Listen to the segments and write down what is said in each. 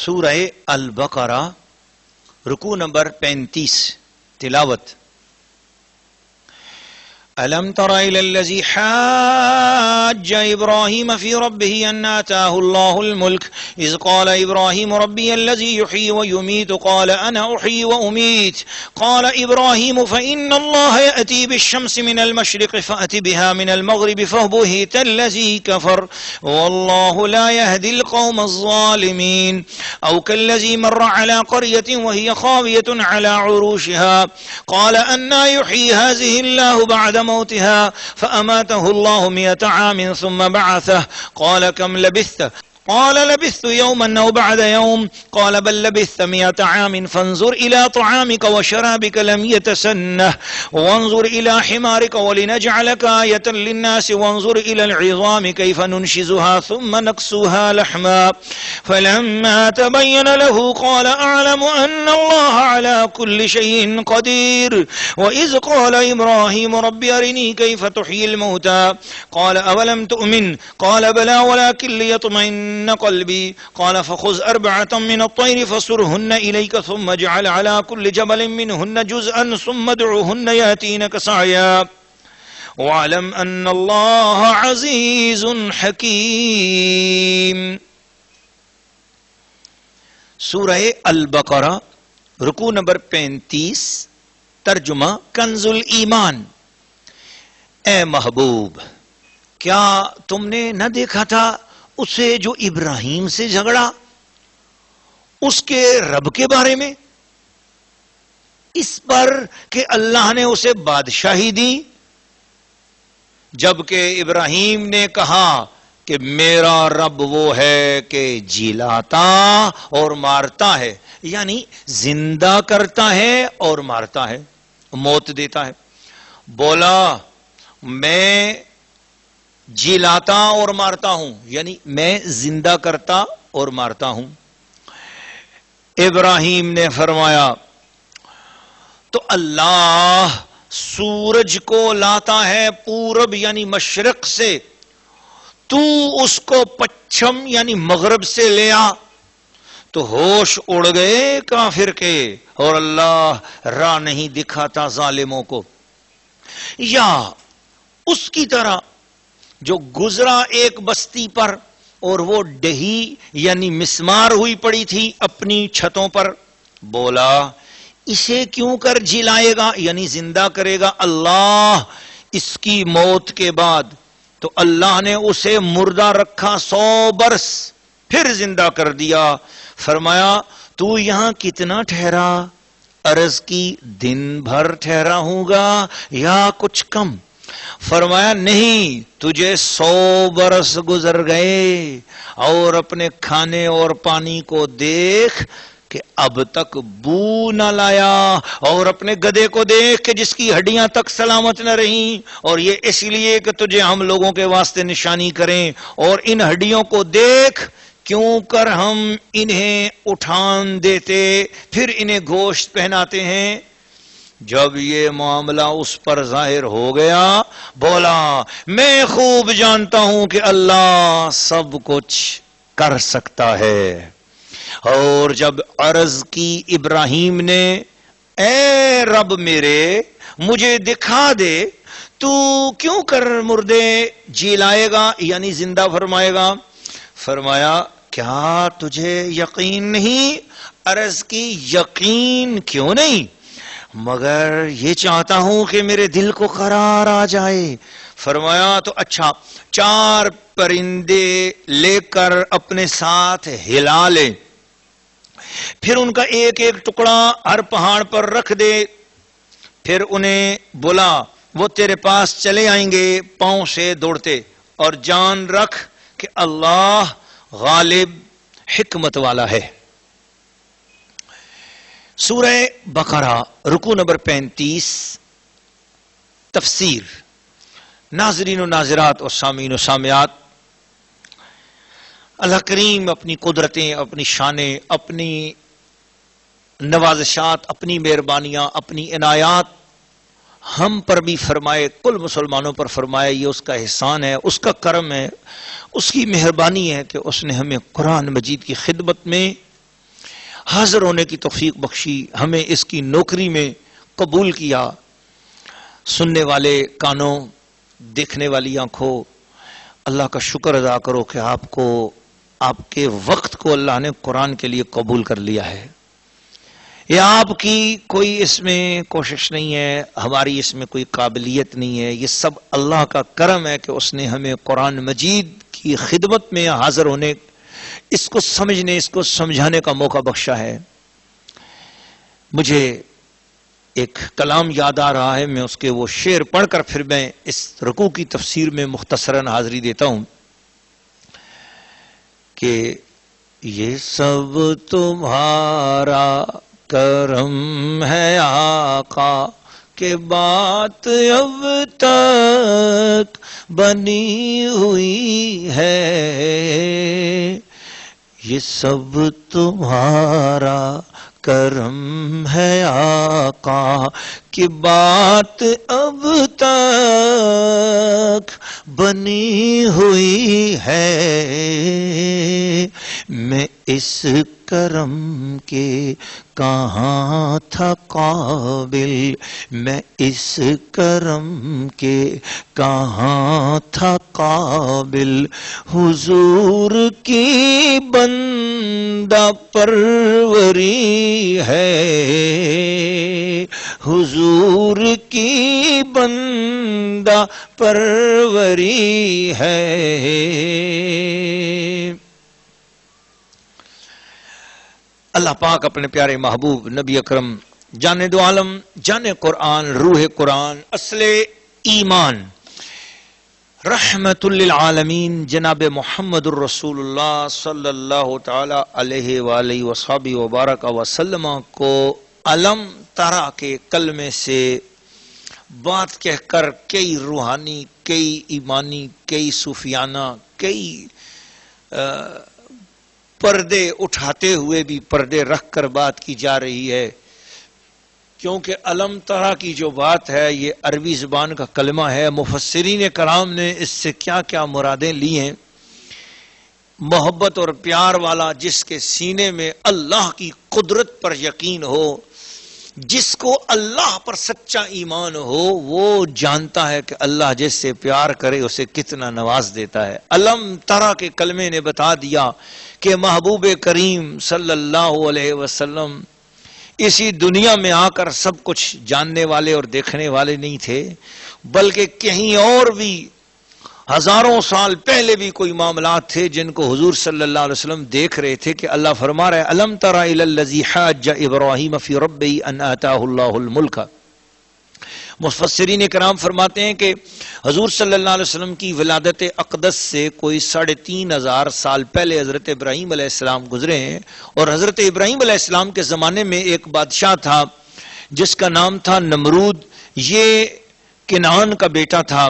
سورہ البقرہ رکوع نمبر 35 تلاوت ألم تر إلى الذي حاج إبراهيم في ربه أن آتاه الله الملك إذ قال إبراهيم ربي الذي يحيي ويميت قال أنا أحيي وأميت قال إبراهيم فإن الله يأتي بالشمس من المشرق فأت بها من المغرب فبهت الذي كفر والله لا يهدي القوم الظالمين أو كالذي مر على قرية وهي خاوية على عروشها قال أنا يحيي هذه الله بعد موتها فأماته الله 100 عام ثم بعثه قال كم لبثت قال لبثت يوما أو بعد يوم قال بل لبثت 100 عام فانظر إلى طعامك وشرابك لم يتسنه وانظر إلى حمارك ولنجعلك آية للناس وانظر إلى العظام كيف ننشزها ثم نكسوها لحما فلما تبين له قال أعلم أن الله على كل شيء قدير وإذ قال إبراهيم رب أرني كيف تحيي الموتى قال أولم تؤمن قال بلى ولكن ليطمئن قلبي قال فخذ 4 من الطير فصرهن إليك ثم اجعل على كل جبل منهن جزءا ثم ادعهن يأتينك سعيا واعلم أن الله عزيز حكيم. سورہ البقرہ رکوع نمبر 35 ترجمہ کنز الایمان. اے محبوب کیا تم نے نہ دیکھا تھا اسے جو ابراہیم سے جھگڑا اس کے رب کے بارے میں اس پر کہ اللہ نے اسے بادشاہی دی جبکہ ابراہیم نے کہا کہ میرا رب وہ ہے کہ جلاتا اور مارتا ہے، یعنی زندہ کرتا ہے اور مارتا ہے، موت دیتا ہے. بولا میں جلاتا اور مارتا ہوں، یعنی میں زندہ کرتا اور مارتا ہوں. ابراہیم نے فرمایا تو اللہ سورج کو لاتا ہے پورب یعنی مشرق سے، تو اس کو پچھم یعنی مغرب سے لے آ. تو ہوش اڑ گئے کافر کے اور اللہ راہ نہیں دکھاتا ظالموں کو. یا اس کی طرح جو گزرا ایک بستی پر اور وہ ڈہی یعنی مسمار ہوئی پڑی تھی اپنی چھتوں پر، بولا اسے کیوں کر جلائے گا یعنی زندہ کرے گا اللہ اس کی موت کے بعد. تو اللہ نے اسے مردہ رکھا 100 برس پھر زندہ کر دیا. فرمایا تو یہاں کتنا ٹھہرا؟ عرض کی دن بھر ٹھہرا ہوں گا یا کچھ کم. فرمایا نہیں، تجھے 100 برس گزر گئے اور اپنے کھانے اور پانی کو دیکھ کہ اب تک بو نہ لایا، اور اپنے گدھے کو دیکھ کہ جس کی ہڈیاں تک سلامت نہ رہیں، اور یہ اس لیے کہ تجھے ہم لوگوں کے واسطے نشانی کریں. اور ان ہڈیوں کو دیکھ کیوں کر ہم انہیں اٹھان دیتے پھر انہیں گوشت پہناتے ہیں. جب یہ معاملہ اس پر ظاہر ہو گیا بولا میں خوب جانتا ہوں کہ اللہ سب کچھ کر سکتا ہے. اور جب عرض کی ابراہیم نے اے رب میرے مجھے دکھا دے تو کیوں کر مردے جلائے گا یعنی زندہ فرمائے گا. فرمایا کیا تجھے یقین نہیں؟ عرض کی یقین کیوں نہیں، مگر یہ چاہتا ہوں کہ میرے دل کو قرار آ جائے. فرمایا تو اچھا 4 پرندے لے کر اپنے ساتھ ہلا لے، پھر ان کا ایک ایک ٹکڑا ہر پہاڑ پر رکھ دے، پھر انہیں بلا وہ تیرے پاس چلے آئیں گے پاؤں سے دوڑتے. اور جان رکھ کہ اللہ غالب حکمت والا ہے. سورہ بقرہ رکوع نمبر 35 تفسیر. ناظرین و ناظرات اور سامعین و سامعات، اللہ کریم اپنی قدرتیں، اپنی شانیں، اپنی نوازشات، اپنی مہربانیاں، اپنی عنایات ہم پر بھی فرمائے، کل مسلمانوں پر فرمائے. یہ اس کا احسان ہے، اس کا کرم ہے، اس کی مہربانی ہے کہ اس نے ہمیں قرآن مجید کی خدمت میں حاضر ہونے کی توفیق بخشی، ہمیں اس کی نوکری میں قبول کیا۔ سننے والے کانوں، دیکھنے والی آنکھوں، اللہ کا شکر ادا کرو کہ آپ کو، آپ کے وقت کو اللہ نے قرآن کے لیے قبول کر لیا ہے۔ یہ آپ کی کوئی اس میں کوشش نہیں ہے، ہماری اس میں کوئی قابلیت نہیں ہے، یہ سب اللہ کا کرم ہے کہ اس نے ہمیں قرآن مجید کی خدمت میں حاضر ہونے، اس کو سمجھنے، اس کو سمجھانے کا موقع بخشا ہے۔ مجھے ایک کلام یاد آ رہا ہے، میں اس کے وہ شعر پڑھ کر پھر میں اس رکوع کی تفسیر میں مختصراً حاضری دیتا ہوں کہ یہ سب تمہارا کرم ہے آقا کہ بات اب تک بنی ہوئی ہے، یہ سب تمہارا کرم ہے آقا کہ بات اب تک بنی ہوئی ہے، میں اس کرم کے کہاں تھا قابل، میں اس کرم کے کہاں تھا قابل، حضور کی بندہ پروری ہے، حضور کی بندہ پروری ہے۔ اللہ پاک اپنے پیارے محبوب نبی اکرم جان دو عالم، جان قرآن، روح قرآن، اصل ایمان، رحمت للعالمین جناب محمد الرسول اللہ صلی اللہ تعالی علیہ وآلہ وصحبہ وبارک وسلم کو علم ترا کے کلمے سے بات کہہ کر کئی روحانی، کئی ایمانی، کئی صوفیانہ، کئی پردے اٹھاتے ہوئے بھی پردے رکھ کر بات کی جا رہی ہے، کیونکہ علم ترا کی جو بات ہے یہ عربی زبان کا کلمہ ہے۔ مفسرین کرام نے اس سے کیا کیا مرادیں لی ہیں۔ محبت اور پیار والا جس کے سینے میں اللہ کی قدرت پر یقین ہو، جس کو اللہ پر سچا ایمان ہو، وہ جانتا ہے کہ اللہ جس سے پیار کرے اسے کتنا نواز دیتا ہے۔ علم ترا کے کلمے نے بتا دیا کہ محبوب کریم صلی اللہ علیہ وسلم اسی دنیا میں آ کر سب کچھ جاننے والے اور دیکھنے والے نہیں تھے، بلکہ کہیں اور بھی ہزاروں سال پہلے بھی کوئی معاملات تھے جن کو حضور صلی اللہ علیہ وسلم دیکھ رہے تھے کہ اللہ فرما رہا ہے الم تر الی الذی حاج ابراہیم فی ربہ ان آتاہ اللہ الملک۔ مفسرین کرام فرماتے ہیں کہ حضور صلی اللہ علیہ وسلم کی ولادت اقدس سے کوئی 3500 سال پہلے حضرت ابراہیم علیہ السلام گزرے ہیں، اور حضرت ابراہیم علیہ السلام کے زمانے میں ایک بادشاہ تھا جس کا نام تھا نمرود۔ یہ کنعان کا بیٹا تھا،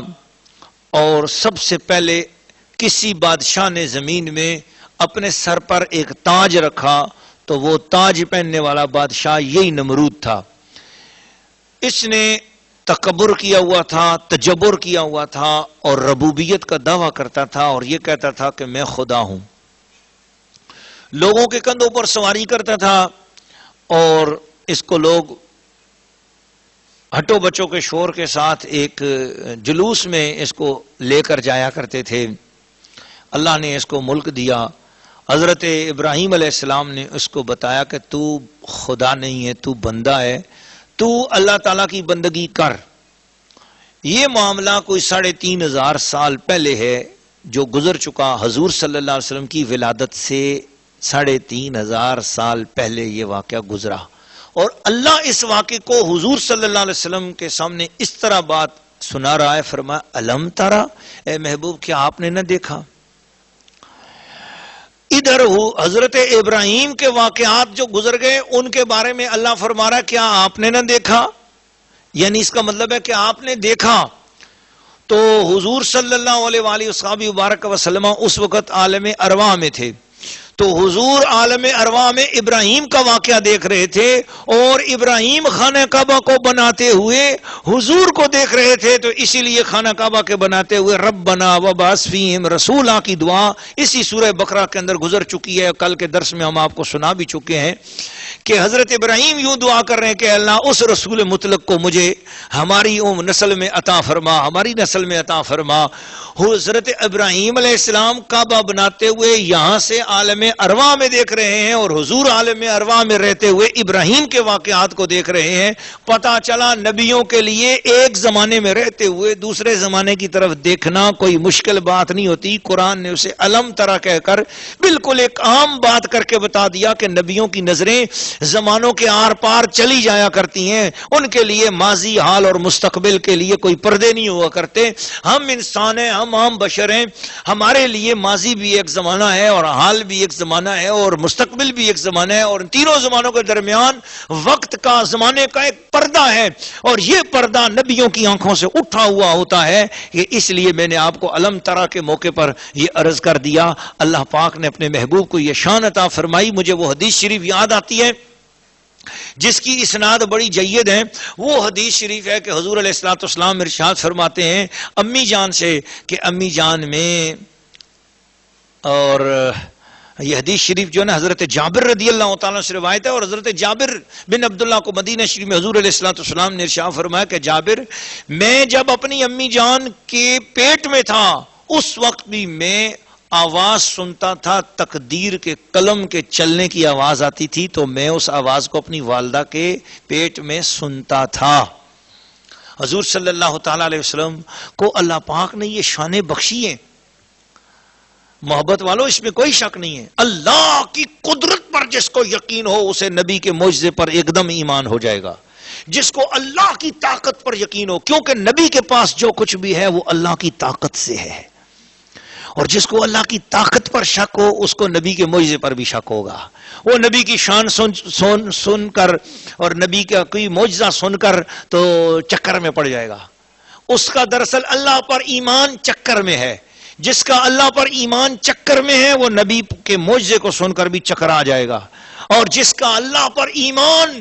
اور سب سے پہلے کسی بادشاہ نے زمین میں اپنے سر پر ایک تاج رکھا تو وہ تاج پہننے والا بادشاہ یہی نمرود تھا۔ اس نے تکبر کیا ہوا تھا، تجبر کیا ہوا تھا، اور ربوبیت کا دعویٰ کرتا تھا، اور یہ کہتا تھا کہ میں خدا ہوں۔ لوگوں کے کندھوں پر سواری کرتا تھا، اور اس کو لوگ ہٹو بچوں کے شور کے ساتھ ایک جلوس میں اس کو لے کر جایا کرتے تھے۔ اللہ نے اس کو ملک دیا۔ حضرت ابراہیم علیہ السلام نے اس کو بتایا کہ تو خدا نہیں ہے، تو بندہ ہے، تو اللہ تعالیٰ کی بندگی کر۔ یہ معاملہ کوئی 3500 سال پہلے ہے جو گزر چکا۔ حضور صلی اللہ علیہ وسلم کی ولادت سے 3500 سال پہلے یہ واقعہ گزرا، اور اللہ اس واقعے کو حضور صلی اللہ علیہ وسلم کے سامنے اس طرح بات سنا رہا ہے۔ فرمایا الم ترا، اے محبوب کیا آپ نے نہ دیکھا؟ ادھر حضرت ابراہیم کے واقعات جو گزر گئے ان کے بارے میں اللہ فرما رہا ہے کیا آپ نے نہ دیکھا؟ یعنی اس کا مطلب ہے کہ آپ نے دیکھا۔ تو حضور صلی اللہ علیہ وآلہ وسلم اس وقت عالم ارواح میں تھے، تو حضور عالم ارواح میں ابراہیم کا واقعہ دیکھ رہے تھے اور ابراہیم خانہ کعبہ کو بناتے ہوئے حضور کو دیکھ رہے تھے، تو اسی لیے خانہ کعبہ کے بناتے ہوئے ربنا وبعث فیہم رسولا کی دعا اسی سورہ بقرہ کے اندر گزر چکی ہے. کل کے درس میں ہم آپ کو سنا بھی چکے ہیں کہ حضرت ابراہیم یوں دعا کر رہے ہیں کہ اللہ اس رسول مطلق کو مجھے ہماری نسل میں عطا فرما، ہماری نسل میں عطا فرما. حضرت ابراہیم علیہ السلام کعبہ بناتے ہوئے یہاں سے عالم ارواح میں دیکھ رہے ہیں اور حضور عالم ارواح میں رہتے ہوئے ابراہیم کے واقعات کو دیکھ رہے ہیں. پتہ چلا نبیوں کے لیے ایک زمانے میں رہتے ہوئے دوسرے زمانے کی طرف دیکھنا کوئی مشکل بات نہیں ہوتی. قرآن نے اسے علم طرح کہہ کر بالکل ایک عام بات کر کے بتا دیا کہ نبیوں کی نظریں زمانوں کے آر پار چلی جایا کرتی ہیں، ان کے لیے ماضی، حال اور مستقبل کے لیے کوئی پردے نہیں ہوا کرتے. ہم انسان ہیں، ہم عام بشر ہیں، ہمارے لیے ماضی بھی ایک زمانہ ہے اور حال بھی ایک زمانہ ہے اور مستقبل بھی ایک زمانہ ہے، اور ان تینوں زمانوں کے درمیان وقت کا، زمانے کا ایک پردہ ہے، اور یہ پردہ نبیوں کی آنکھوں سے اٹھا ہوا ہوتا ہے. کہ اس لیے میں نے آپ کو علم طرح کے موقع پر یہ عرض کر دیا. اللہ پاک نے اپنے محبوب کو یہ شان عطا فرمائی. مجھے وہ حدیث شریف یاد آتی ہے جس کی اسناد بڑی جید ہے. وہ حدیث شریف ہے کہ حضور علیہ الصلوۃ والسلام ارشاد فرماتے ہیں امی جان سے کہ امی جان میں، اور یہ حدیث شریف جو ہے نا حضرت جابر رضی اللہ تعالیٰ سے روایت ہے، اور حضرت جابر بن عبداللہ کو مدینہ شریف میں حضور علیہ الصلوۃ والسلام نے ارشاد فرمایا کہ جابر، میں جب اپنی امی جان کے پیٹ میں تھا اس وقت بھی میں آواز سنتا تھا، تقدیر کے قلم کے چلنے کی آواز آتی تھی، تو میں اس آواز کو اپنی والدہ کے پیٹ میں سنتا تھا. حضور صلی اللہ تعالی علیہ وسلم کو اللہ پاک نے یہ شانیں بخشی ہیں. محبت والو اس میں کوئی شک نہیں ہے. اللہ کی قدرت پر جس کو یقین ہو اسے نبی کے معجزے پر ایک دم ایمان ہو جائے گا. جس کو اللہ کی طاقت پر یقین ہو، کیونکہ نبی کے پاس جو کچھ بھی ہے وہ اللہ کی طاقت سے ہے، اور جس کو اللہ کی طاقت پر شک ہو اس کو نبی کے معجزے پر بھی شک ہوگا. وہ نبی کی شان سن کر اور نبی کا کوئی معجزہ سن کر تو چکر میں پڑ جائے گا. اس کا دراصل اللہ پر ایمان چکر میں ہے. جس کا اللہ پر ایمان چکر میں ہے وہ نبی کے معجزے کو سن کر بھی چکرا جائے گا، اور جس کا اللہ پر ایمان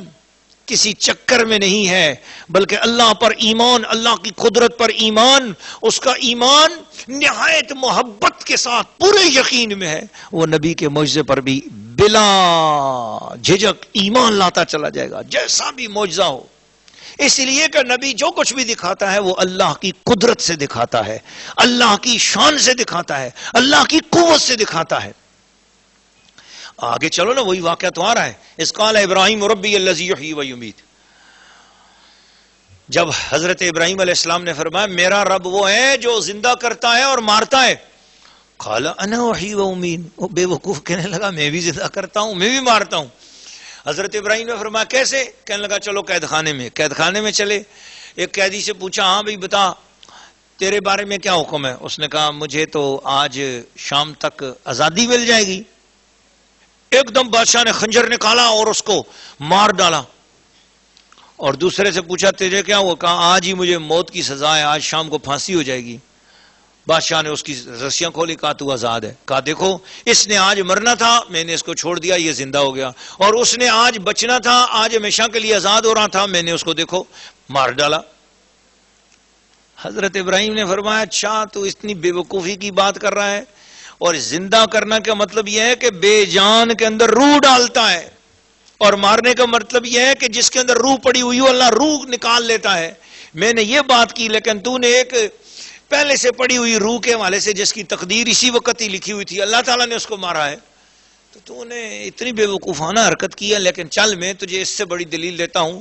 کسی چکر میں نہیں ہے بلکہ اللہ پر ایمان، اللہ کی قدرت پر ایمان، اس کا ایمان نہایت محبت کے ساتھ پورے یقین میں ہے، وہ نبی کے معجزے پر بھی بلا جھجک ایمان لاتا چلا جائے گا، جیسا بھی معجزہ ہو. اس لیے کہ نبی جو کچھ بھی دکھاتا ہے وہ اللہ کی قدرت سے دکھاتا ہے، اللہ کی شان سے دکھاتا ہے، اللہ کی قوت سے دکھاتا ہے. آگے چلو نا، وہی واقعہ تو آ رہا ہے. اذ قال ابراہیم ربی الذی یحیی و یمیت. جب حضرت ابراہیم علیہ السلام نے فرمایا میرا رب وہ ہے جو زندہ کرتا ہے اور مارتا ہے. قال انا احیی و امیت. وہ بے وقوف کہنے لگا میں بھی زندہ کرتا ہوں، میں بھی مارتا ہوں. حضرت ابراہیم نے فرمایا کیسے؟ کہنے لگا چلو قید خانے میں. قید خانے میں چلے. ایک قیدی سے پوچھا ہاں بھائی بتا تیرے بارے میں کیا حکم ہے؟ اس نے کہا مجھے تو آج شام تک آزادی مل جائے گی. ایک دم بادشاہ نے خنجر نکالا اور اس کو مار ڈالا. اور دوسرے سے پوچھا تیرے کیا ہوا؟ کہا آج ہی مجھے موت کی سزا ہے، آج شام کو پھانسی ہو جائے گی. بادشاہ نے اس کی رسیاں کھولی، کہا تو آزاد ہے. کہا دیکھو اس نے آج مرنا تھا، میں نے اس کو چھوڑ دیا، یہ زندہ ہو گیا، اور اس نے آج بچنا تھا، آج ہمیشہ کے لیے آزاد ہو رہا تھا، میں نے اس کو دیکھو مار ڈالا. حضرت ابراہیم نے فرمایا اچھا تو اتنی بے وقوفی کی بات کر رہا ہے، اور زندہ کرنا کا مطلب یہ ہے کہ بے جان کے اندر روح ڈالتا ہے، اور مارنے کا مطلب یہ ہے کہ جس کے اندر روح پڑی ہوئی ہو اللہ روح نکال لیتا ہے. میں نے یہ بات کی، لیکن تو نے ایک پہلے سے پڑی ہوئی روح کے حوالے سے جس کی تقدیر اسی وقت ہی لکھی ہوئی تھی، اللہ تعالیٰ نے اس کو مارا ہے، تو نے اتنی بے وقوفانہ حرکت کی ہے. لیکن چل میں تجھے اس سے بڑی دلیل دیتا ہوں.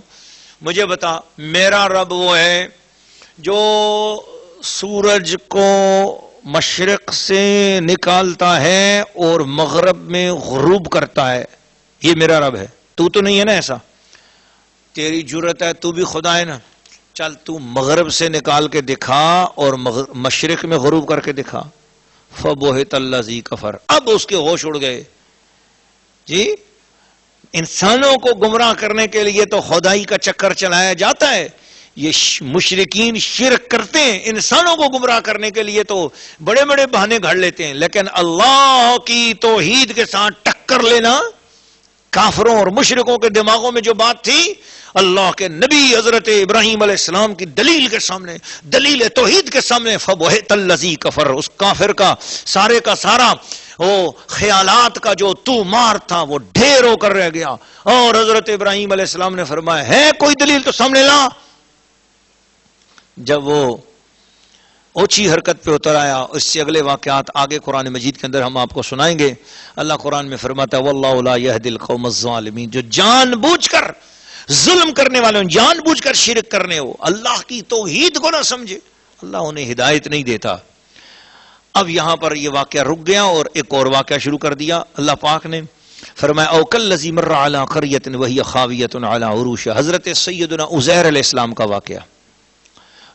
مجھے بتا میرا رب وہ ہے جو سورج کو مشرق سے نکالتا ہے اور مغرب میں غروب کرتا ہے. یہ میرا رب ہے. تو نہیں ہے نا ایسا؟ تیری جرت ہے، تو بھی خدا ہے نا. چل تو مغرب سے نکال کے دکھا اور مشرق میں غروب کر کے دکھا. فبہت الذی کفر. اب اس کے ہوش اڑ گئے. جی انسانوں کو گمراہ کرنے کے لیے تو خدائی کا چکر چلایا جاتا ہے. یہ مشرکین شرک کرتے ہیں انسانوں کو گمراہ کرنے کے لیے تو بڑے بڑے بہانے گھڑ لیتے ہیں، لیکن اللہ کی توحید کے ساتھ ٹکر لینا، کافروں اور مشرکوں کے دماغوں میں جو بات تھی، اللہ کے نبی حضرت ابراہیم علیہ السلام کی دلیل کے سامنے، دلیل توحید کے سامنے، فَبُہِتَ الَّذِي كَفَرَ، اس کافر کا سارا وہ خیالات کا جو تو مار تھا وہ ڈھیر ہو کر رہ گیا. اور حضرت ابراہیم علیہ السلام نے فرمایا ہے کوئی دلیل تو سامنے لا. جب وہ اونچی حرکت پہ اتر آیا، اس سے اگلے واقعات آگے قرآن مجید کے اندر ہم آپ کو سنائیں گے. اللہ قرآن میں فرماتا ہے وَاللَّهُ لَا يَهْدِي الْقَوْمَ الظَّالِمِينَ، جو جان بوجھ کر ظلم کرنے والے ہوں، جان بوجھ کر شرک کرنے ہو، اللہ کی توحید کو نہ سمجھے، اللہ انہیں ہدایت نہیں دیتا. اب یہاں پر یہ واقعہ رک گیا اور ایک اور واقعہ شروع کر دیا. اللہ پاک نے فرمایا او کالذی مر علی قریۃ وہی خاویۃ علی عروشها، حضرت سیدنا عزیر علیہ السلام کا واقعہ.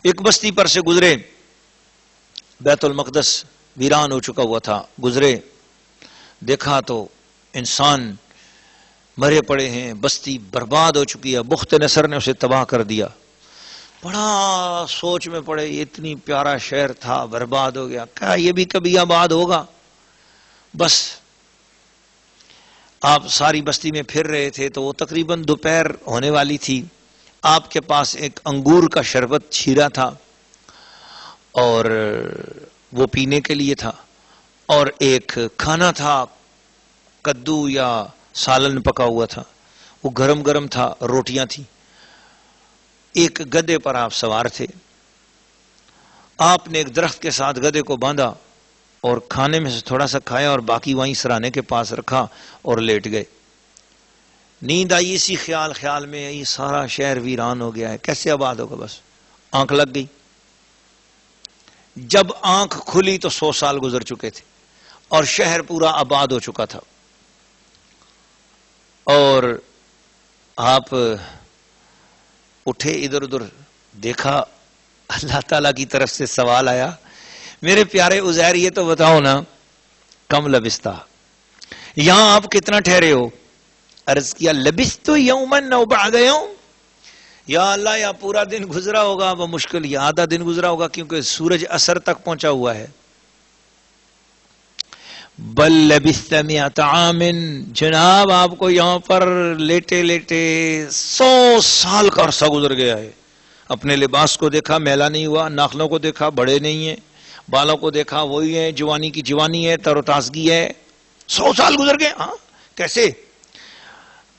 ایک بستی پر سے گزرے، بیت المقدس ویران ہو چکا ہوا تھا، گزرے، دیکھا تو انسان مرے پڑے ہیں، بستی برباد ہو چکی ہے، بخت نصر نے اسے تباہ کر دیا. بڑا سوچ میں پڑے، یہ اتنی پیارا شہر تھا برباد ہو گیا، کیا یہ بھی کبھی آباد ہوگا؟ بس آپ ساری بستی میں پھر رہے تھے تو وہ تقریباً دوپہر ہونے والی تھی. آپ کے پاس ایک انگور کا شربت چھیرا تھا اور وہ پینے کے لیے تھا، اور ایک کھانا تھا، کدو یا سالن پکا ہوا تھا، وہ گرم گرم تھا، روٹیاں تھیں. ایک گدے پر آپ سوار تھے، آپ نے ایک درخت کے ساتھ گدے کو باندھا اور کھانے میں سے تھوڑا سا کھایا اور باقی وہیں سرانے کے پاس رکھا اور لیٹ گئے. نیند آئی، اسی خیال میں یہ سارا شہر ویران ہو گیا ہے، کیسے آباد ہوگا؟ بس آنکھ لگ گئی. جب آنکھ کھلی تو 100 سال گزر چکے تھے اور شہر پورا آباد ہو چکا تھا. اور آپ اٹھے، ادھر ادھر دیکھا، اللہ تعالیٰ کی طرف سے سوال آیا، میرے پیارے عزیر یہ تو بتاؤ نا، کم لبستہ، یہاں آپ کتنا ٹھہرے ہو؟ عرض کیا لبست یومن او بعد یوم، یا اللہ یا پورا دن گزرا ہوگا، بمشکل یا آدھا دن گزرا ہوگا کیونکہ سورج اثر تک پہنچا ہوا ہے. بل لبست مئۃ عام، جناب آپ کو یہاں پر لیٹے لیٹے 100 سال کا عرصہ گزر گیا ہے. اپنے لباس کو دیکھا میلا نہیں ہوا، ناخنوں کو دیکھا بڑے نہیں ہیں، بالوں کو دیکھا وہی ہے، جوانی کی جوانی ہے، تر و تازگی ہے. 100 سال گزر گئے. ہاں کیسے؟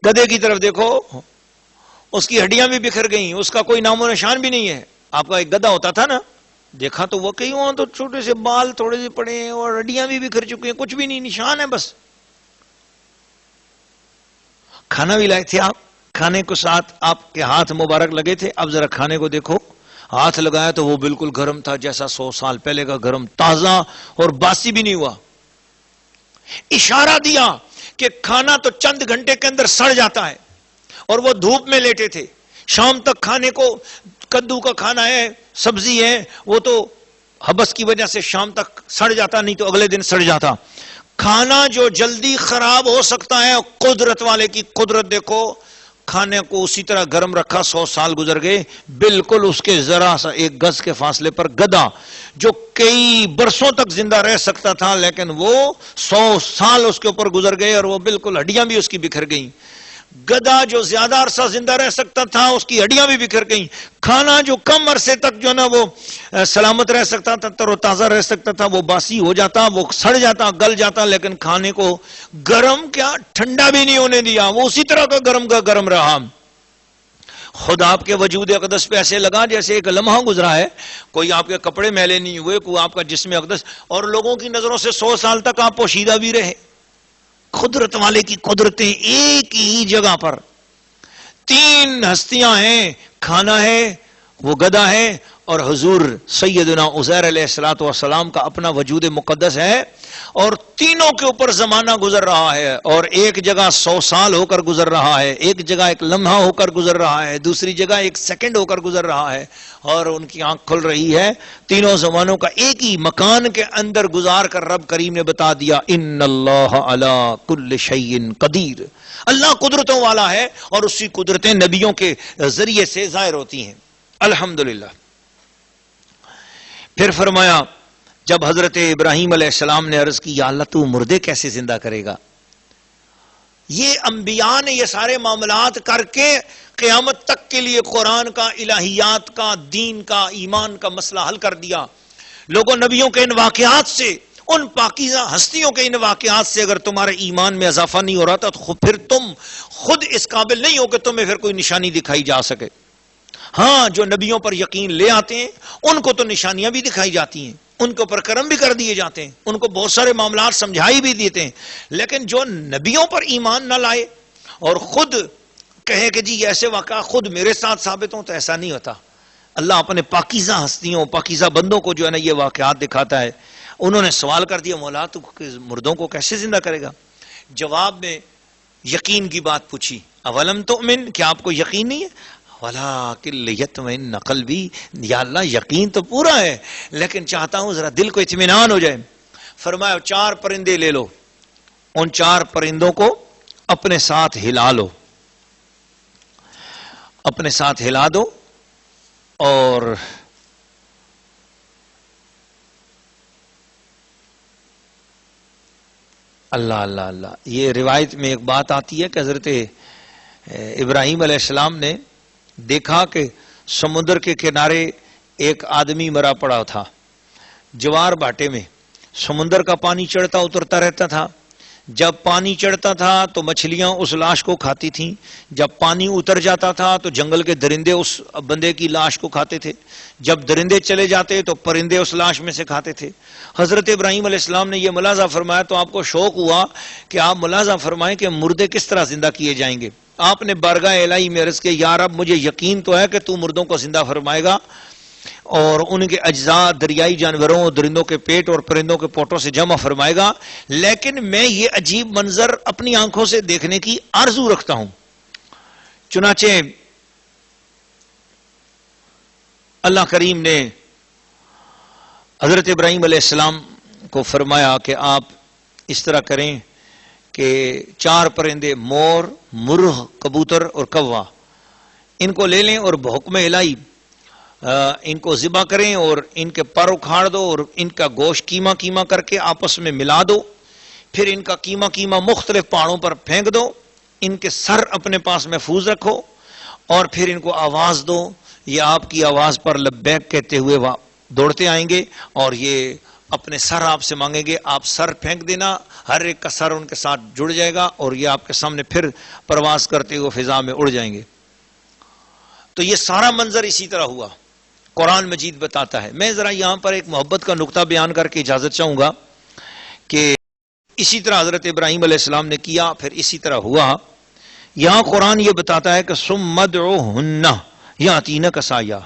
گدھے کی طرف دیکھو، اس کی ہڈیاں بھی بکھر گئیں، اس کا کوئی نام و نشان بھی نہیں ہے. آپ کا ایک گدھا ہوتا تھا نا، دیکھا تو وہ کہیں وہاں تو چھوٹے سے بال تھوڑے سے پڑے ہیں اور ہڈیاں بھی بکھر چکی ہیں، کچھ بھی نہیں، نشان ہے بس. کھانا بھی لائے تھے آپ، کھانے کو ساتھ آپ کے ہاتھ مبارک لگے تھے، اب ذرا کھانے کو دیکھو، ہاتھ لگایا تو وہ بالکل گرم تھا، جیسا 100 سال پہلے کا گرم، تازہ اور باسی بھی نہیں ہوا. اشارہ دیا کہ کھانا تو چند گھنٹے کے اندر سڑ جاتا ہے، اور وہ دھوپ میں لیٹے تھے. شام تک کھانے کو، کدو کا کھانا ہے، سبزی ہے، وہ تو حبس کی وجہ سے شام تک سڑ جاتا، نہیں تو اگلے دن سڑ جاتا. کھانا جو جلدی خراب ہو سکتا ہے، قدرت والے کی قدرت دیکھو، کھانے کو اسی طرح گرم رکھا. 100 سال گزر گئے، بالکل اس کے ذرا سا ایک گز کے فاصلے پر گدھا جو کئی برسوں تک زندہ رہ سکتا تھا، لیکن وہ 100 سال اس کے اوپر گزر گئے اور وہ بالکل ہڈیاں بھی اس کی بکھر گئیں. گدھا جو زیادہ عرصہ زندہ رہ سکتا تھا، اس کی ہڈیاں بھی بکھر گئیں. کھانا جو کم عرصے تک جو نا وہ سلامت رہ سکتا تھا، تر و تازہ رہ سکتا تھا، وہ باسی ہو جاتا، وہ سڑ جاتا، گل جاتا. لیکن کھانے کو گرم کیا ٹھنڈا بھی نہیں ہونے دیا، وہ اسی طرح کا گرم رہا. خود آپ کے وجود اقدس پہ ایسے لگا جیسے ایک لمحہ گزرا ہے، کوئی آپ کے کپڑے میلے نہیں ہوئے، کوئی آپ کا جسم اقدس، اور لوگوں کی نظروں سے 100 سال تک آپ پوشیدہ بھی رہے. قدرت والے کی قدرتیں ایک ہی جگہ پر. 3 ہستیاں ہیں، کھانا ہے، وہ گدھا ہے، اور حضور سیدنا عزیر علیہ السلام کا اپنا وجود مقدس ہے. اور تینوں کے اوپر زمانہ گزر رہا ہے، اور ایک جگہ 100 سال ہو کر گزر رہا ہے، ایک جگہ ایک لمحہ ہو کر گزر رہا ہے، دوسری جگہ 1 سیکنڈ ہو کر گزر رہا ہے، اور ان کی آنکھ کھل رہی ہے. تینوں زمانوں کا ایک ہی مکان کے اندر گزار کر رب کریم نے بتا دیا ان اللہ علی کل شیء قدیر. اللہ قدرتوں والا ہے، اور اسی قدرتیں نبیوں کے ذریعے سے ظاہر ہوتی ہیں. الحمدللہ. پھر فرمایا جب حضرت ابراہیم علیہ السلام نے عرض کی یا اللہ تو مردے کیسے زندہ کرے گا؟ یہ انبیاء نے یہ سارے معاملات کر کے قیامت تک کے لیے قرآن کا، الہیات کا، دین کا، ایمان کا مسئلہ حل کر دیا. لوگوں نبیوں کے ان واقعات سے، ان پاکیزہ ہستیوں کے ان واقعات سے اگر تمہارے ایمان میں اضافہ نہیں ہو رہا تھا تو پھر تم خود اس قابل نہیں ہو کہ تمہیں پھر کوئی نشانی دکھائی جا سکے. ہاں جو نبیوں پر یقین لے آتے ہیں ان کو تو نشانیاں بھی دکھائی جاتی ہیں، ان کے اوپر کرم بھی کر دیے جاتے ہیں، ان کو بہت سارے معاملات سمجھائی بھی دیتے ہیں. لیکن جو نبیوں پر ایمان نہ لائے اور خود کہے کہ جی ایسے واقعہ خود میرے ساتھ ثابت ہوں، تو ایسا نہیں ہوتا. اللہ اپنے پاکیزہ ہستیوں، پاکیزہ بندوں کو جو ہے نا یہ واقعات دکھاتا ہے. انہوں نے سوال کر دیا مولا تو مردوں کو کیسے زندہ کرے گا؟ جواب میں یقین کی بات پوچھی. اولم تؤمن، کیا آپ کو یقین نہیں ہے؟ وَلَٰكِن لِيَطْمَئِنَّ قَلْبِي، یا اللہ یقین تو پورا ہے لیکن چاہتا ہوں ذرا دل کو اطمینان ہو جائے. فرمایا 4 پرندے لے لو، ان 4 پرندوں کو اپنے ساتھ ہلا لو، اپنے ساتھ ہلا دو. اور اللہ اللہ اللہ، یہ روایت میں ایک بات آتی ہے کہ حضرت ابراہیم علیہ السلام نے دیکھا کہ سمندر کے کنارے ایک آدمی مرا پڑا تھا جوار باٹے میں. سمندر کا پانی چڑھتا اترتا رہتا تھا. جب پانی چڑھتا تھا تو مچھلیاں اس لاش کو کھاتی تھیں، جب پانی اتر جاتا تھا تو جنگل کے درندے اس بندے کی لاش کو کھاتے تھے، جب درندے چلے جاتے تو پرندے اس لاش میں سے کھاتے تھے. حضرت ابراہیم علیہ السلام نے یہ ملاحظہ فرمایا تو آپ کو شوق ہوا کہ آپ ملاحظہ فرمائیں کہ مردے کس طرح زندہ کیے جائیں گے. آپ نے بارگاہ الہی میں عرض کیا یا رب مجھے یقین تو ہے کہ تو مردوں کو زندہ فرمائے گا اور ان کے اجزاء دریائی جانوروں، درندوں کے پیٹ اور پرندوں کے پوٹوں سے جمع فرمائے گا، لیکن میں یہ عجیب منظر اپنی آنکھوں سے دیکھنے کی آرزو رکھتا ہوں. چنانچہ اللہ کریم نے حضرت ابراہیم علیہ السلام کو فرمایا کہ آپ اس طرح کریں کہ 4 پرندے، مور، مرغ، کبوتر اور کوا، ان کو لے لیں اور بحکم الہی ان کو ذبح کریں اور ان کے پر اکھاڑ دو اور ان کا گوشت کیما کیما کر کے آپس میں ملا دو. پھر ان کا کیما کیما مختلف پہاڑوں پر پھینک دو، ان کے سر اپنے پاس محفوظ رکھو اور پھر ان کو آواز دو. یہ آپ کی آواز پر لبیک کہتے ہوئے دوڑتے آئیں گے اور یہ اپنے سر آپ سے مانگیں گے. آپ سر پھینک دینا، ہر ایک کا سر ان کے ساتھ جڑ جائے گا اور یہ آپ کے سامنے پھر پرواز کرتے ہوئے فضا میں اڑ جائیں گے. تو یہ سارا منظر اسی طرح ہوا، قرآن مجید بتاتا ہے. میں ذرا یہاں پر ایک محبت کا نقطہ بیان کر کے اجازت چاہوں گا کہ اسی طرح حضرت ابراہیم علیہ السلام نے کیا، پھر اسی طرح ہوا. یہاں قرآن یہ بتاتا ہے کہ ثم ادعوہن یاتینک سعیا،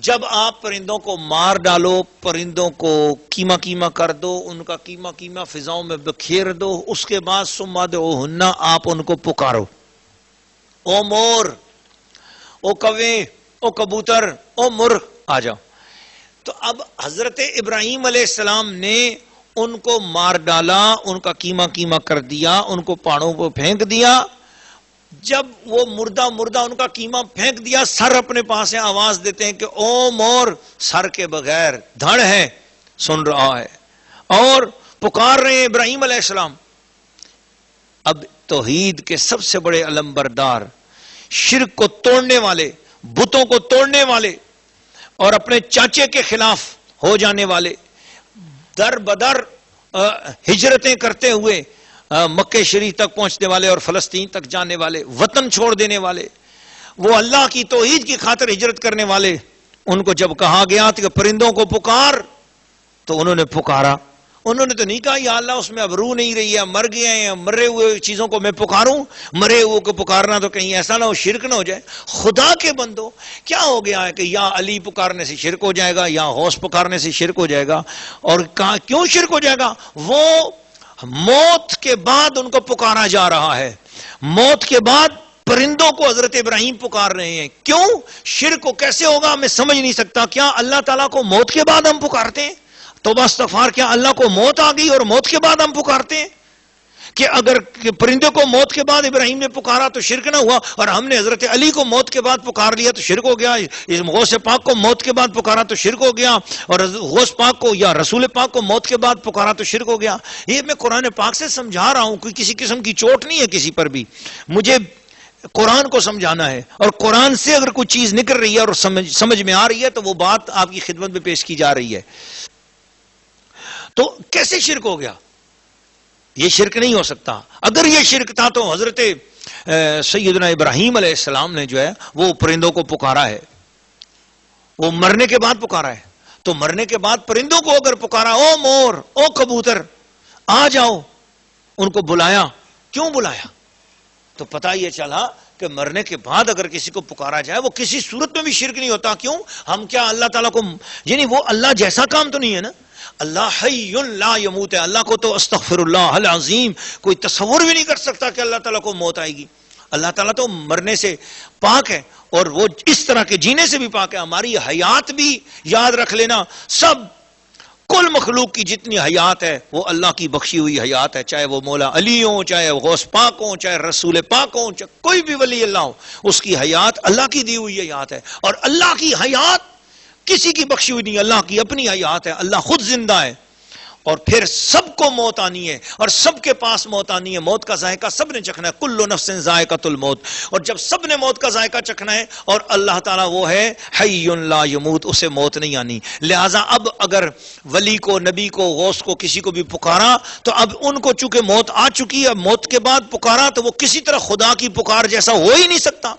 جب آپ پرندوں کو مار ڈالو، پرندوں کو کیما کیما کر دو، ان کا کیما کیما فضاؤں میں بکھیر دو، اس کے بعد ثم ادعوہن، آپ ان کو پکارو، او مور، او کوے، او کبوتر، او مرغ آ جاؤ. تو اب حضرت ابراہیم علیہ السلام نے ان کو مار ڈالا، ان کا کیما کیما کر دیا، ان کو پہاڑوں پہ پھینک دیا. جب وہ مردہ مردہ ان کا کیما پھینک دیا، سر اپنے پاس ہے، آواز دیتے ہیں کہ او مور، سر کے بغیر دھڑ ہے، سن رہا ہے اور پکار رہے ہیں ابراہیم علیہ السلام. اب توحید کے سب سے بڑے علم بردار، شرک کو توڑنے والے، بتوں کو توڑنے والے اور اپنے چاچے کے خلاف ہو جانے والے، در بدر ہجرتیں کرتے ہوئے مکہ شریف تک پہنچنے والے اور فلسطین تک جانے والے، وطن چھوڑ دینے والے، وہ اللہ کی توحید کی خاطر ہجرت کرنے والے، ان کو جب کہا گیا کہ پرندوں کو پکار تو انہوں نے پکارا. انہوں نے تو نہیں کہا یا اللہ اس میں اب روح نہیں رہی ہے، مر گئے ہیں، مرے ہوئے چیزوں کو میں پکاروں. مرے ہوئے کو پکارنا تو کہیں ایسا نہ ہو شرک نہ ہو جائے. خدا کے بندو کیا ہو گیا ہے کہ یا علی پکارنے سے شرک ہو جائے گا، یا غوث پکارنے سے شرک ہو جائے گا؟ اور کیوں شرک ہو جائے گا؟ وہ موت کے بعد ان کو پکارا جا رہا ہے. موت کے بعد پرندوں کو حضرت ابراہیم پکار رہے ہیں. کیوں؟ شرک کو کیسے ہوگا میں سمجھ نہیں سکتا. کیا اللہ تعالیٰ کو موت کے بعد ہم پکارتے ہیں؟ توبہ استغفار، کیا اللہ کو موت آ گئی اور موت کے بعد ہم پکارتے ہیں؟ کہ اگر پرندے کو موت کے بعد ابراہیم نے پکارا تو شرک نہ ہوا، اور ہم نے حضرت علی کو موت کے بعد پکار لیا تو شرک ہو گیا، اس غوث پاک کو موت کے بعد پکارا تو شرک ہو گیا، اور غوث پاک کو یا رسول پاک کو موت کے بعد پکارا تو شرک ہو گیا. یہ میں قرآن پاک سے سمجھا رہا ہوں، کوئی کسی قسم کی چوٹ نہیں ہے کسی پر بھی. مجھے قرآن کو سمجھانا ہے، اور قرآن سے اگر کوئی چیز نکل رہی ہے اور سمجھ میں آ رہی ہے تو وہ بات آپ کی خدمت میں پیش کی جا رہی ہے. تو کیسے شرک ہو گیا؟ یہ شرک نہیں ہو سکتا. اگر یہ شرک تھا تو حضرت سیدنا ابراہیم علیہ السلام نے جو ہے وہ پرندوں کو پکارا ہے، وہ مرنے کے بعد پکارا ہے. تو مرنے کے بعد پرندوں کو اگر پکارا، او مور، او کبوتر آ جاؤ، ان کو بلایا. کیوں بلایا؟ تو پتہ یہ چلا کہ مرنے کے بعد اگر کسی کو پکارا جائے وہ کسی صورت میں بھی شرک نہیں ہوتا. کیوں؟ ہم کیا اللہ تعالیٰ کو، یعنی وہ اللہ جیسا کام تو نہیں ہے نا. اللہ حی لا یموت ہے. اللہ کو تو استغفر اللہ العظیم کوئی تصور بھی نہیں کر سکتا کہ اللہ تعالیٰ کو موت آئے گی. اللہ تعالیٰ تو مرنے سے پاک ہے، اور وہ اس طرح کے جینے سے بھی پاک ہے. ہماری حیات بھی یاد رکھ لینا، سب کل مخلوق کی جتنی حیات ہے وہ اللہ کی بخشی ہوئی حیات ہے، چاہے وہ مولا علی ہوں، چاہے غوث پاک ہوں، چاہے رسول پاک ہوں، چاہے کوئی بھی ولی اللہ ہو، اس کی حیات اللہ کی دی ہوئی حیات ہے. اور اللہ کی حیات کسی کی بخشی ہوئی نہیں، اللہ کی اپنی حیات ہے. اللہ خود زندہ ہے، اور پھر سب کو موت آنی ہے، اور سب کے پاس موت آنی ہے. موت کا ذائقہ سب نے چکھنا ہے. کل نفس ذائقۃ الموت. اور جب سب نے موت کا ذائقہ چکھنا ہے، اور اللہ تعالیٰ وہ ہے حی لا یموت، اسے موت نہیں آنی. لہٰذا اب اگر ولی کو، نبی کو، غوث کو، کسی کو بھی پکارا تو اب ان کو چونکہ موت آ چکی ہے، موت کے بعد پکارا تو وہ کسی طرح خدا کی پکار جیسا ہو ہی نہیں سکتا.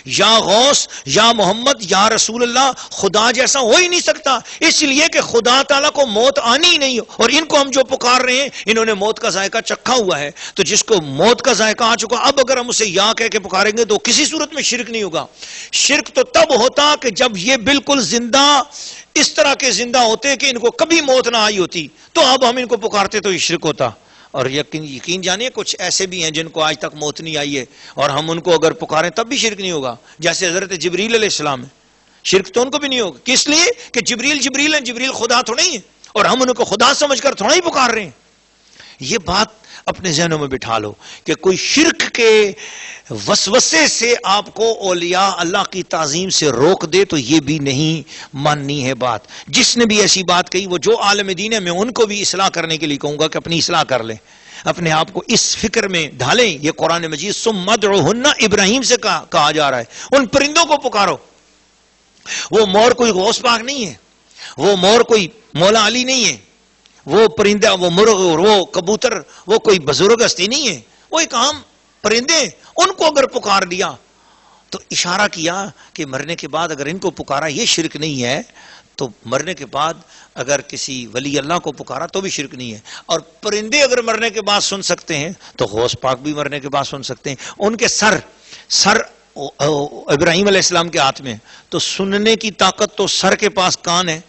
یا غوث یا محمد یا رسول اللہ خدا جیسا ہو ہی نہیں سکتا، اس لیے کہ خدا تعالیٰ کو موت آنی ہی نہیں. اور ان کو ہم جو پکار رہے ہیں انہوں نے موت کا ذائقہ چکھا ہوا ہے. تو جس کو موت کا ذائقہ آ چکا، اب اگر ہم اسے یا کہہ کے پکاریں گے تو کسی صورت میں شرک نہیں ہوگا. شرک تو تب ہوتا کہ جب یہ بالکل زندہ، اس طرح کے زندہ ہوتے کہ ان کو کبھی موت نہ آئی ہوتی، تو اب ہم ان کو پکارتے تو یہ شرک ہوتا. اور یقین جانیے کچھ ایسے بھی ہیں جن کو آج تک موت نہیں آئی ہے، اور ہم ان کو اگر پکاریں تب بھی شرک نہیں ہوگا. جیسے حضرت جبریل علیہ السلام ہے، شرک تو ان کو بھی نہیں ہوگا. کس لیے؟ کہ جبریل ہیں، جبریل خدا تو نہیں ہے، اور ہم ان کو خدا سمجھ کر تھوڑا ہی پکار رہے ہیں. یہ بات اپنے ذہنوں میں بٹھا لو کہ کوئی شرک کے وسوسے سے آپ کو اولیاء اللہ کی تعظیم سے روک دے تو یہ بھی نہیں ماننی ہے بات. جس نے بھی ایسی بات کہی، وہ جو عالم دین ہے، میں ان کو بھی اصلاح کرنے کے لیے کہوں گا کہ اپنی اصلاح کر لیں، اپنے آپ کو اس فکر میں ڈھالیں. یہ قرآن مجید ثم ادعوہن ابراہیم سے کہا جا رہا ہے. ان پرندوں کو پکارو. وہ مور کوئی غوث پاک نہیں ہے، وہ مور کوئی مولا علی نہیں ہے، وہ پرندہ، وہ مرغ، وہ کبوتر، وہ کوئی بزرگ ہستی نہیں ہے، وہ ایک عام پرندے. ان کو اگر پکار دیا تو اشارہ کیا کہ مرنے کے بعد اگر ان کو پکارا یہ شرک نہیں ہے، تو مرنے کے بعد اگر کسی ولی اللہ کو پکارا تو بھی شرک نہیں ہے. اور پرندے اگر مرنے کے بعد سن سکتے ہیں تو غوث پاک بھی مرنے کے بعد سن سکتے ہیں. ان کے سر ابراہیم علیہ السلام کے ہاتھ میں، تو سننے کی طاقت تو سر کے پاس کان ہے،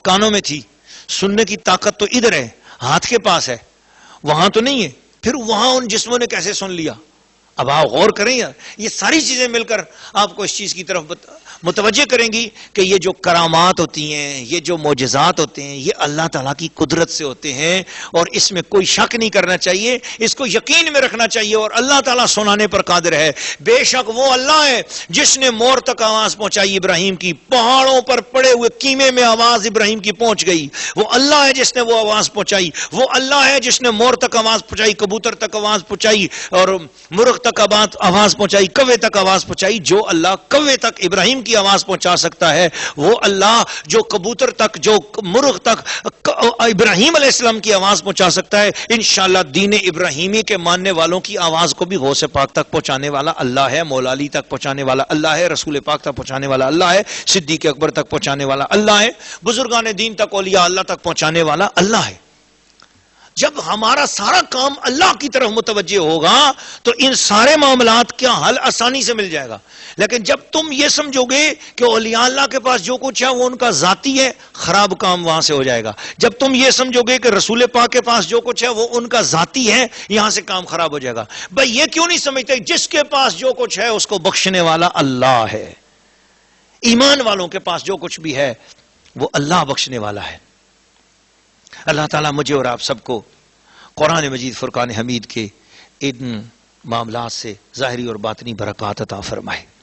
کانوں میں تھی. سننے کی طاقت تو ادھر ہے، ہاتھ کے پاس ہے، وہاں تو نہیں ہے. پھر وہاں ان جسموں نے کیسے سن لیا؟ اب آپ غور کریں. یہ ساری چیزیں مل کر آپ کو اس چیز کی طرف متوجہ کریں گی کہ یہ جو کرامات ہوتی ہیں، یہ جو معجزات ہوتے ہیں، یہ اللہ تعالیٰ کی قدرت سے ہوتے ہیں، اور اس میں کوئی شک نہیں کرنا چاہیے، اس کو یقین میں رکھنا چاہیے. اور اللہ تعالیٰ سنانے پر قادر ہے. بے شک وہ اللہ ہے جس نے مور تک آواز پہنچائی ابراہیم کی. پہاڑوں پر پڑے ہوئے کیمے میں آواز ابراہیم کی پہنچ گئی. وہ اللہ ہے جس نے وہ آواز پہنچائی. وہ اللہ ہے جس نے مور تک آواز پہنچائی، کبوتر تک آواز پہنچائی، اور مرغ تک آواز پہنچائی، کوے تک آواز پہنچائی. جو اللہ کوے تک ابراہیم کی آواز پہنچا سکتا ہے، وہ اللہ جو کبوتر تک، جو مرغ تک ابراہیم علیہ السلام کی آواز پہنچا سکتا ہے. انشاءاللہ دین ابراہیمی کے ماننے والوں کی آواز کو بھی غوث پاک تک پہنچانے والا اللہ ہے، مولا علی تک پہنچانے والا اللہ ہے، رسول پاک تک پہنچانے والا اللہ ہے، صدیق اکبر تک پہنچانے والا اللہ ہے، بزرگان دین تک، اولیاء اللہ تک پہنچانے والا اللہ ہے. جب ہمارا سارا کام اللہ کی طرف متوجہ ہوگا تو ان سارے معاملات کا حل آسانی سے مل جائے گا. لیکن جب تم یہ سمجھو گے کہ اولیاء اللہ کے پاس جو کچھ ہے وہ ان کا ذاتی ہے، خراب کام وہاں سے ہو جائے گا. جب تم یہ سمجھو گے کہ رسول پاک کے پاس جو کچھ ہے وہ ان کا ذاتی ہے، یہاں سے کام خراب ہو جائے گا. بھائی یہ کیوں نہیں سمجھتے جس کے پاس جو کچھ ہے اس کو بخشنے والا اللہ ہے. ایمان والوں کے پاس جو کچھ بھی ہے وہ اللہ بخشنے والا ہے. اللہ تعالیٰ مجھے اور آپ سب کو قرآن مجید فرقان حمید کے ان معاملات سے ظاہری اور باطنی برکات عطا فرمائے۔